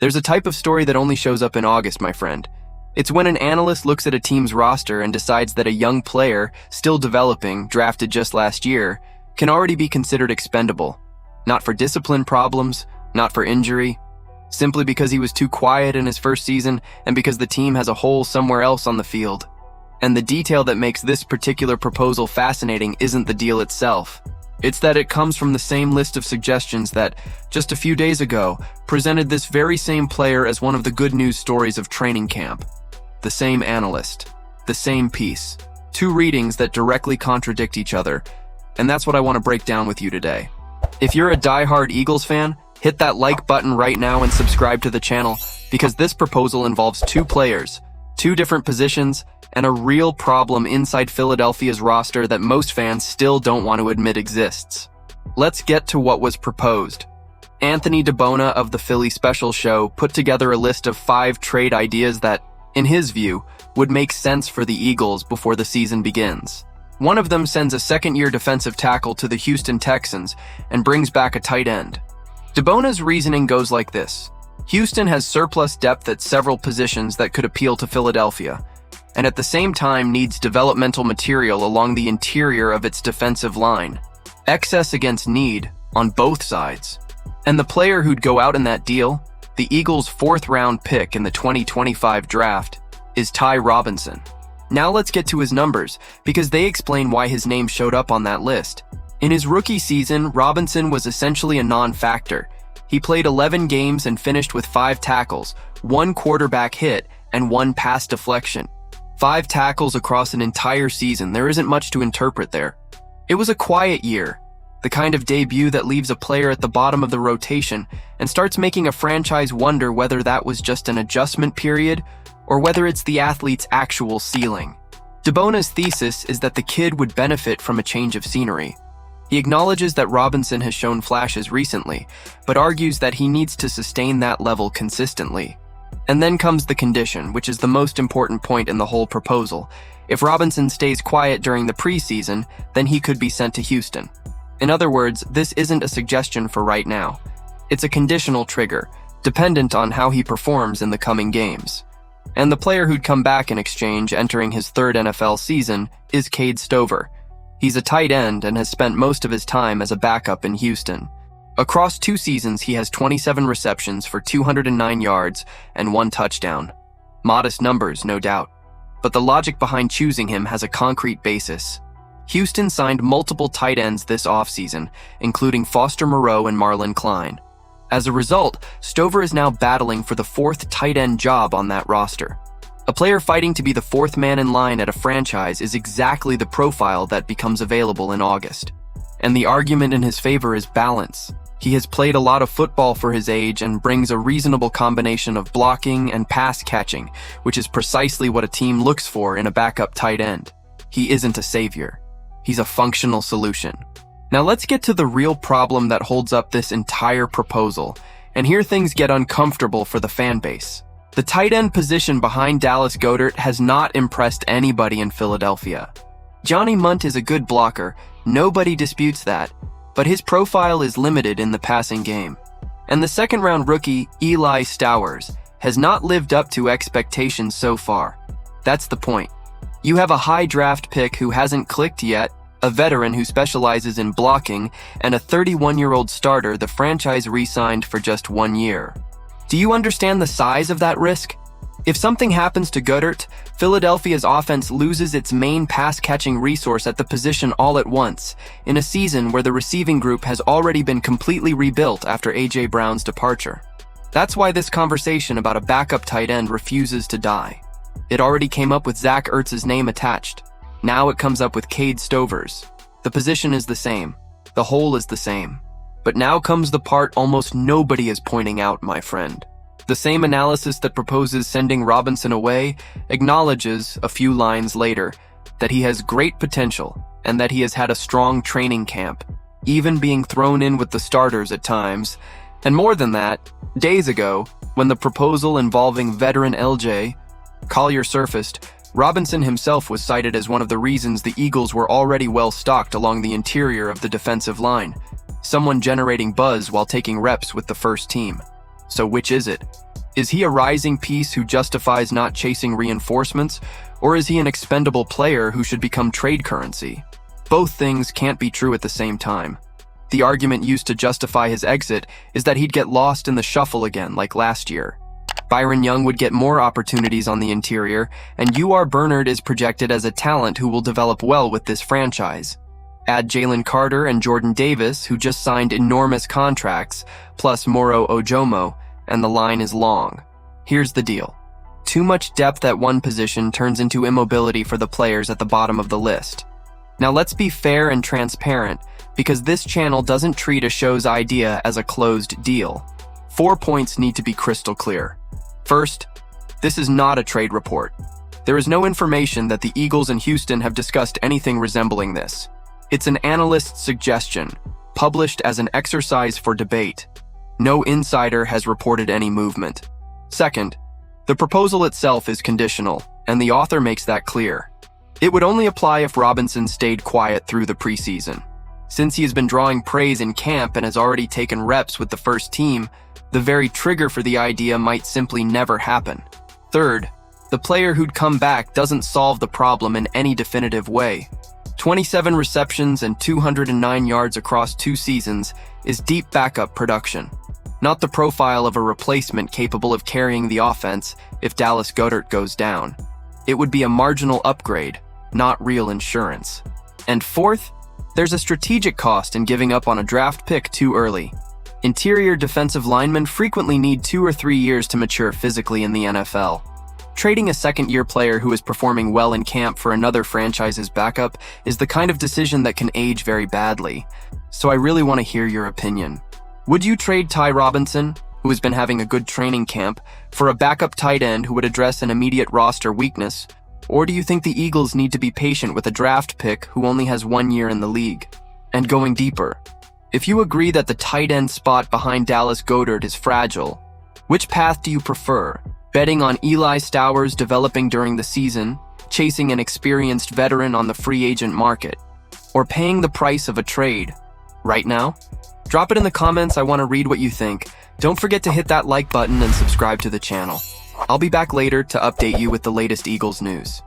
There's a type of story that only shows up in August, my friend. It's when an analyst looks at a team's roster and decides that a young player, still developing, drafted just last year, can already be considered expendable. Not for discipline problems, not for injury, simply because he was too quiet in his first season and because the team has a hole somewhere else on the field. And the detail that makes this particular proposal fascinating isn't the deal itself. It's that it comes from the same list of suggestions that, just a few days ago, presented this very same player as one of the good news stories of training camp. The same analyst, the same piece, two readings that directly contradict each other, and that's what I want to break down with you today. If you're a die-hard Eagles fan, hit that like button right now and subscribe to the channel, because this proposal involves two players, two different positions, and a real problem inside Philadelphia's roster that most fans still don't want to admit exists. Let's get to what was proposed. Anthony DeBona of the Philly Special Show put together a list of 5 trade ideas that, in his view, would make sense for the Eagles before the season begins. One of them sends a second-year defensive tackle to the Houston Texans and brings back a tight end. DeBona's reasoning goes like this. Houston has surplus depth at several positions that could appeal to Philadelphia, and at the same time needs developmental material along the interior of its defensive line. Excess against need on both sides. And the player who'd go out in that deal, the Eagles' 4th-round pick in the 2025 draft, is Ty Robinson. Now let's get to his numbers, because they explain why his name showed up on that list. In his rookie season, Robinson was essentially a non-factor. He played 11 games and finished with 5 tackles, 1 quarterback hit, and 1 pass deflection. 5 tackles across an entire season. There isn't much to interpret there. It was a quiet year, the kind of debut that leaves a player at the bottom of the rotation and starts making a franchise wonder whether that was just an adjustment period or whether it's the athlete's actual ceiling. DeBona's thesis is that the kid would benefit from a change of scenery. He acknowledges that Robinson has shown flashes recently, but argues that he needs to sustain that level consistently. And then comes the condition, which is the most important point in the whole proposal. If Robinson stays quiet during the preseason, then he could be sent to Houston. In other words, this isn't a suggestion for right now. It's a conditional trigger, dependent on how he performs in the coming games. And the player who'd come back in exchange entering his 3rd NFL season is Cade Stover. He's a tight end and has spent most of his time as a backup in Houston. Across 2 seasons, he has 27 receptions for 209 yards and 1 touchdown. Modest numbers, no doubt. But the logic behind choosing him has a concrete basis. Houston signed multiple tight ends this offseason, including Foster Moreau and Marlon Klein. As a result, Stover is now battling for the 4th tight end job on that roster. A player fighting to be the 4th man in line at a franchise is exactly the profile that becomes available in August. And the argument in his favor is balance. He has played a lot of football for his age and brings a reasonable combination of blocking and pass catching, which is precisely what a team looks for in a backup tight end. He isn't a savior. He's a functional solution. Now let's get to the real problem that holds up this entire proposal, and here things get uncomfortable for the fan base. The tight end position behind Dallas Goedert has not impressed anybody in Philadelphia. Johnny Munt is a good blocker, nobody disputes that, but his profile is limited in the passing game. And the 2nd-round rookie, Eli Stowers, has not lived up to expectations so far. That's the point. You have a high draft pick who hasn't clicked yet, a veteran who specializes in blocking, and a 31-year-old starter the franchise re-signed for just 1 year. Do you understand the size of that risk? If something happens to Goedert, Philadelphia's offense loses its main pass-catching resource at the position all at once, in a season where the receiving group has already been completely rebuilt after A.J. Brown's departure. That's why this conversation about a backup tight end refuses to die. It already came up with Zach Ertz's name attached. Now it comes up with Cade Stover's. The position is the same. The hole is the same. But now comes the part almost nobody is pointing out, my friend. The same analysis that proposes sending Robinson away acknowledges, a few lines later, that he has great potential and that he has had a strong training camp, even being thrown in with the starters at times. And more than that, days ago, when the proposal involving veteran LJ Collier surfaced, Robinson himself was cited as one of the reasons the Eagles were already well-stocked along the interior of the defensive line, someone generating buzz while taking reps with the first team. So which is it? Is he a rising piece who justifies not chasing reinforcements, or is he an expendable player who should become trade currency? Both things can't be true at the same time. The argument used to justify his exit is that he'd get lost in the shuffle again like last year. Byron Young would get more opportunities on the interior, and U.R. Bernard is projected as a talent who will develop well with this franchise. Add Jalen Carter and Jordan Davis, who just signed enormous contracts, plus Moro Ojomo, and the line is long. Here's the deal. Too much depth at one position turns into immobility for the players at the bottom of the list. Now let's be fair and transparent, because this channel doesn't treat a show's idea as a closed deal. 4 points need to be crystal clear. First, this is not a trade report. There is no information that the Eagles and Houston have discussed anything resembling this. It's an analyst's suggestion, published as an exercise for debate. No insider has reported any movement. Second, the proposal itself is conditional, and the author makes that clear. It would only apply if Robinson stayed quiet through the preseason. Since he has been drawing praise in camp and has already taken reps with the first team, the very trigger for the idea might simply never happen. Third, the player who'd come back doesn't solve the problem in any definitive way. 27 receptions and 209 yards across 2 seasons is deep backup production, not the profile of a replacement capable of carrying the offense if Dallas Goedert goes down. It would be a marginal upgrade, not real insurance. And fourth, there's a strategic cost in giving up on a draft pick too early. Interior defensive linemen frequently need 2 or 3 years to mature physically in the NFL. Trading a second-year player who is performing well in camp for another franchise's backup is the kind of decision that can age very badly. So I really want to hear your opinion. Would you trade Ty Robinson, who has been having a good training camp, for a backup tight end who would address an immediate roster weakness? Or do you think the Eagles need to be patient with a draft pick who only has 1 year in the league? And going deeper, if you agree that the tight end spot behind Dallas Goedert is fragile, which path do you prefer? Betting on Eli Stowers developing during the season, chasing an experienced veteran on the free agent market, or paying the price of a trade? Right now? Drop it in the comments, I want to read what you think. Don't forget to hit that like button and subscribe to the channel. I'll be back later to update you with the latest Eagles news.